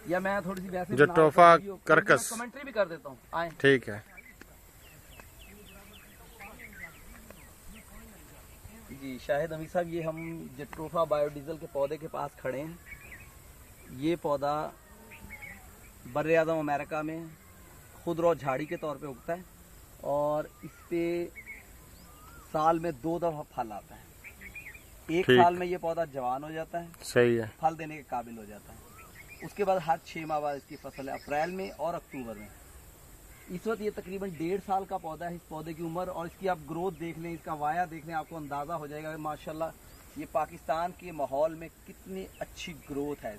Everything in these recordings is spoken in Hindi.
या मैं थोड़ी सी वैसे जट्रोफा कर्कस कमेंट्री भी कर देता हूँ, आए। ठीक है जी शाहिद अमीर साहब, ये हम जट्रोफा बायोडीजल के पौधे के पास खड़े हैं। ये पौधा बर्रे आज़म अमेरिका में खुदरौ झाड़ी के तौर पे उगता है और इस पे साल में 2 दफा फल आता है। एक साल में ये पौधा जवान हो जाता है, सही है, फल देने के काबिल हो जाता है। उसके बाद हर 6 माह बाद इसकी फसल है, अप्रैल में और अक्टूबर में। इस वक्त ये तकरीबन 1.5 साल का पौधा है। इस पौधे की उम्र और इसकी आप ग्रोथ देख लें, इसका वाया देख लें, आपको अंदाज़ा हो जाएगा माशाल्लाह ये पाकिस्तान के माहौल में कितनी अच्छी ग्रोथ है।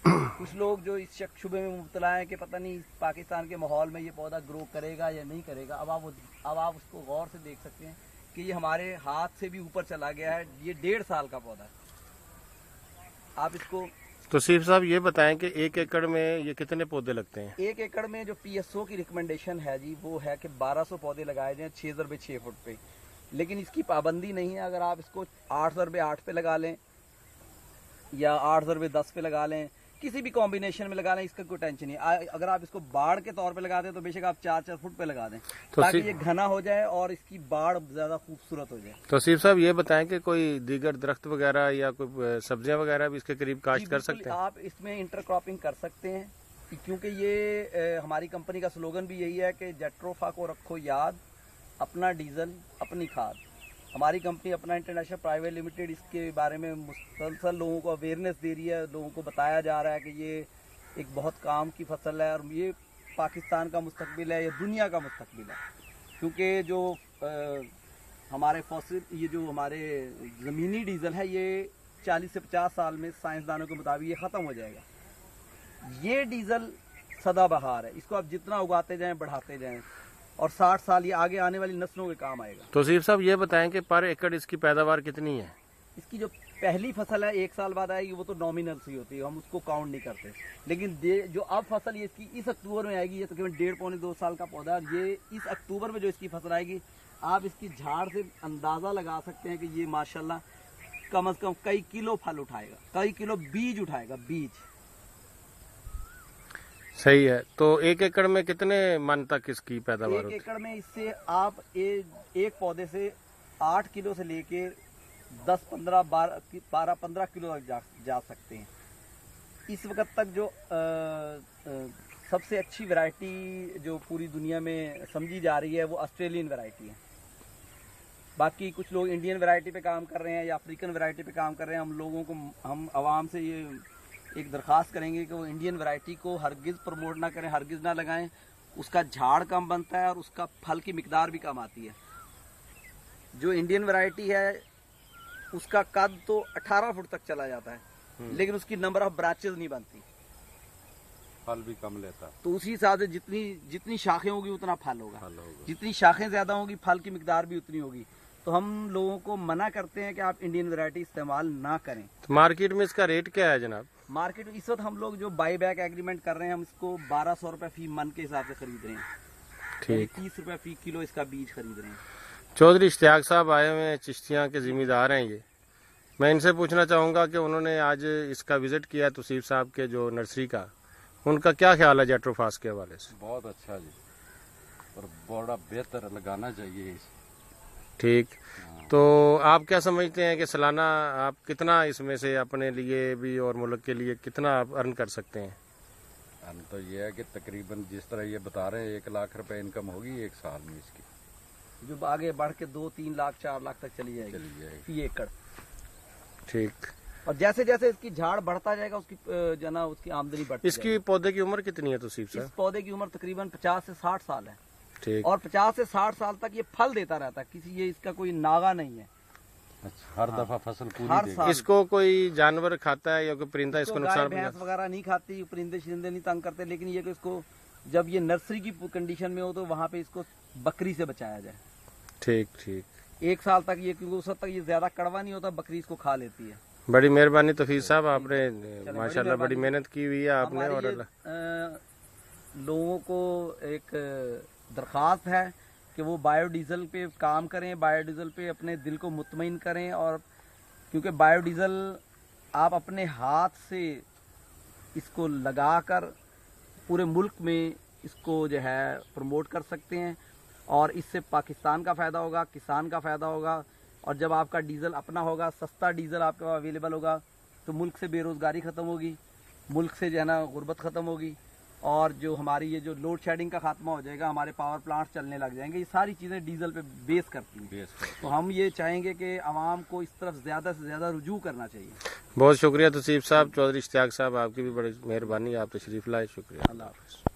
कुछ लोग जो इस शक शुबे में मुब्तला है कि पता नहीं पाकिस्तान के माहौल में ये पौधा ग्रो करेगा या नहीं करेगा। अब आप उसको गौर से देख सकते हैं कि ये हमारे हाथ से भी ऊपर चला गया है। ये 1.5 साल का पौधा है। आप इसको तौसीफ साहब ये बताएं कि 1 एकड़ में ये कितने पौधे लगते हैं? 1 एकड़ में जो PSO की रिकमेंडेशन है जी, वो है कि 1200 पौधे लगाए जाएं 6 बाई 6 फुट पे। लेकिन इसकी पाबंदी नहीं है। अगर आप इसको 8 बाई 8 पे लगा लें या 8 बाई 10 पे लगा लें, किसी भी कॉम्बिनेशन में लगा लें, इसका कोई टेंशन नहीं। अगर आप इसको बाढ़ के तौर पे लगा दें तो बेशक आप 4-4 फुट पे लगा दें, ताकि ये घना हो जाए और इसकी बाढ़ ज्यादा खूबसूरत हो जाए। तौसीफ साहब ये बताएं कि कोई दीगर दरख्त वगैरह या कोई सब्जियां वगैरह भी इसके करीब काश्त कर सकते हैं? आप इसमें इंटरक्रॉपिंग कर सकते हैं, क्योंकि ये हमारी कंपनी का स्लोगन भी यही है कि जट्रोफा को रखो याद, अपना डीजल अपनी खाद। हमारी कंपनी अपना इंटरनेशनल प्राइवेट लिमिटेड इसके बारे में मुसलसल लोगों को अवेयरनेस दे रही है। लोगों को बताया जा रहा है कि ये एक बहुत काम की फसल है और ये पाकिस्तान का मुस्तकबिल है, ये दुनिया का मुस्तकबिल है। क्योंकि जो हमारे फॉसिल, ये जो हमारे ज़मीनी डीजल है, ये 40 से 50 साल में साइंसदानों के मुताबिक ये ख़त्म हो जाएगा। ये डीजल सदाबहार है, इसको आप जितना उगाते जाएं बढ़ाते जाएं और 60 साल ये आगे आने वाली नस्लों के काम आएगा। तौसीफ साहब ये बताएं कि पर एकड़ इसकी पैदावार कितनी है? इसकी जो पहली फसल है 1 साल बाद आएगी, वो तो नॉमिनल सी होती है, हम उसको काउंट नहीं करते। लेकिन जो अब फसल ये इसकी इस अक्टूबर में आएगी, ये तकरीबन 1.5-2 साल का पौधा है। ये इस अक्टूबर में जो इसकी फसल आएगी, आप इसकी झाड़ से अंदाजा लगा सकते हैं कि ये माशाल्लाह कम से कम कई किलो फल उठाएगा, कई किलो बीज उठाएगा, बीज। सही है। तो 1 एकड़ में कितने मन तक इसकी पैदावार होती है? 1 एकड़ में इससे आप एक पौधे से 8 किलो से लेके 10-15 किलो तक जा सकते हैं। इस वक्त तक जो सबसे अच्छी वैरायटी जो पूरी दुनिया में समझी जा रही है वो ऑस्ट्रेलियन वैरायटी है। बाकी कुछ लोग इंडियन वैरायटी पे काम कर रहे हैं या अफ्रीकन वैरायटी पे काम कर रहे हैं। हम आवाम से ये एक दरख्वास्त करेंगे कि वो इंडियन वैरायटी को हरगिज़ प्रमोट ना करें, हरगिज़ ना लगाएं। उसका झाड़ कम बनता है और उसका फल की मिकदार भी कम आती है। जो इंडियन वैरायटी है उसका कद तो 18 फुट तक चला जाता है, लेकिन उसकी नंबर ऑफ ब्रांचेस नहीं बनती, फल भी कम लेता। तो उसी हिसाब से जितनी शाखें होगी उतना फल होगा। जितनी शाखें ज्यादा होगी फल की मिकदार भी उतनी होगी। तो हम लोगों को मना करते हैं कि आप इंडियन वैरायटी इस्तेमाल ना करें। तो मार्केट में इसका रेट क्या है जनाब? मार्केट में इस वक्त हम लोग जो बाई बैक एग्रीमेंट कर रहे हैं, हम इसको 1200 रुपए फी मन के हिसाब से खरीद रहे हैं। ठीक, 30 रुपए फी किलो इसका बीज खरीद रहे हैं। चौधरी इश्तियाक साहब आए हुए हैं, चिश्तियाँ के जिम्मेदार हैं ये। मैं इनसे पूछना चाहूँगा कि उन्होंने आज इसका विजिट किया तौसीफ साहब के जो नर्सरी का, उनका क्या ख्याल है जट्रोफास के हवाले से? बहुत अच्छा जी, और बड़ा बेहतर लगाना चाहिए। ठीक, तो आप क्या समझते हैं कि सालाना आप कितना इसमें से अपने लिए भी और मुल्क के लिए कितना आप अर्न कर सकते हैं? अर्न तो ये है कि तकरीबन जिस तरह ये बता रहे हैं 1 लाख रुपए इनकम होगी 1 साल में इसकी, जो आगे बढ़ के 2-3 लाख 4 लाख तक चली जाएगी फी एकड़। ठीक, और जैसे जैसे इसकी झाड़ बढ़ता जाएगा उसकी जना उसकी आमदनी बढ़ती इसकी जाएगी। पौधे की उम्र कितनी है तौसीफ साहब? इस पौधे की उम्र तकरीबन 50 से 60 साल है। ठीक, और 50 से 60 साल तक ये फल देता रहता है, किसी ये इसका कोई नागा नहीं है। अच्छा, हर दफा फसल पूरी हर देगा। साल। इसको कोई जानवर खाता है या कोई परिंदा इसको नुकसान भैंस वगैरह नहीं खाती, परिंदे शिंदे नहीं तंग करते। लेकिन ये कि इसको जब ये नर्सरी की कंडीशन में हो तो वहाँ पे इसको बकरी से बचाया जाए। ठीक ठीक, 1 साल तक ये, क्योंकि उस वक्त तक ये ज्यादा कड़वा नहीं होता, बकरी इसको खा लेती है। बड़ी मेहरबानी तौफीक साहब, आपने माशाल्लाह बड़ी मेहनत की हुई है आपने। और लोगों को एक दरख्वास्त है कि वो बायोडीजल पे काम करें, बायोडीजल पे अपने दिल को मुतमईन करें। और क्योंकि बायोडीजल आप अपने हाथ से इसको लगाकर पूरे मुल्क में इसको जो है प्रमोट कर सकते हैं और इससे पाकिस्तान का फ़ायदा होगा, किसान का फ़ायदा होगा। और जब आपका डीजल अपना होगा, सस्ता डीजल आपके पास अवेलेबल होगा, तो मुल्क से बेरोज़गारी ख़त्म होगी, मुल्क से जो है ना गुर्बत ख़त्म होगी और जो हमारी ये जो लोड शेडिंग का खात्मा हो जाएगा, हमारे पावर प्लांट्स चलने लग जाएंगे। ये सारी चीज़ें डीजल पे बेस करती हैं। तो हम ये चाहेंगे कि आवाम को इस तरफ ज़्यादा से ज़्यादा रुजू करना चाहिए। बहुत शुक्रिया तौसीफ साहब। चौधरी इश्तियाक साहब, आपकी भी बड़ी मेहरबानी, आप तशरीफ़ लाए, शुक्रिया। अल्लाह हाफ़िज़।